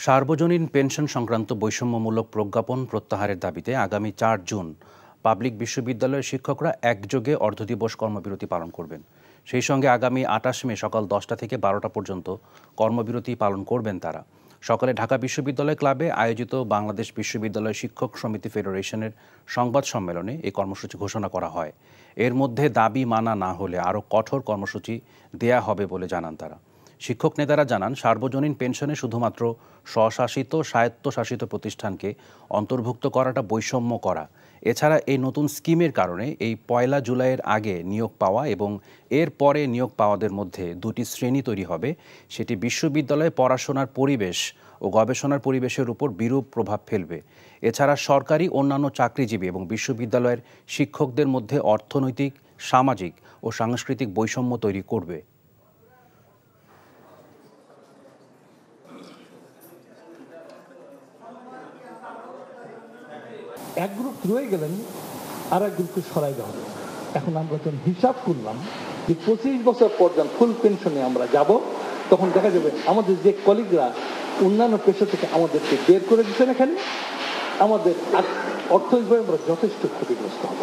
সার্বজনীন পেনশন সংক্রান্ত বৈষম্যমূলক প্রজ্ঞাপন প্রত্যাহারের দাবিতে আগামী ৪ জুন পাবলিক বিশ্ববিদ্যালয়ের শিক্ষকরা একযোগে অর্ধদিবস কর্মবিরতি পালন করবেন। সেই সঙ্গে আগামী ২৮ মে সকাল ১০টা থেকে ১২টা পর্যন্ত কর্মবিরতি পালন করবেন তারা। সকালে ঢাকা বিশ্ববিদ্যালয় ক্লাবে আয়োজিত বাংলাদেশ বিশ্ববিদ্যালয় শিক্ষক সমিতি ফেডারেশনের সংবাদ সম্মেলনে এই কর্মসূচি ঘোষণা করা হয়। এর মধ্যে দাবি মানা না হলে আরও কঠোর কর্মসূচি দেয়া হবে বলে জানান তারা। শিক্ষক নেতারা জানান, সার্বজনীন পেনশনে শুধুমাত্র স্বশাসিত স্বায়ত্তশাসিত প্রতিষ্ঠানকে অন্তর্ভুক্ত করাটা বৈষম্য করা। এছাড়া এই নতুন স্কিমের কারণে এই ১ জুলাইয়ের আগে নিয়োগ পাওয়া এবং এর পরে নিয়োগ পাওয়াদের মধ্যে দুটি শ্রেণী তৈরি হবে। সেটি বিশ্ববিদ্যালয়ে পড়াশোনার পরিবেশ ও গবেষণার পরিবেশের উপর বিরূপ প্রভাব ফেলবে। এছাড়া সরকারি অন্যান্য চাকরিজীবী এবং বিশ্ববিদ্যালয়ের শিক্ষকদের মধ্যে অর্থনৈতিক, সামাজিক ও সাংস্কৃতিক বৈষম্য তৈরি করবে। এক গ্রুপ রয়ে গেলেন, আর এক গ্রুপকে সরাইতে হবে। এখন আমরা যখন হিসাব করলাম যে 25 বছর পর যখন ফুল পেনশনে আমরা যাব, তখন দেখা যাবে আমাদের যে কলিগরা অন্যান্য পেশা থেকে আমাদেরকে বের করে দিচ্ছেন, এখানে আমাদের অর্থনৈতিকভাবে আমরা যথেষ্ট ক্ষতিগ্রস্ত হব।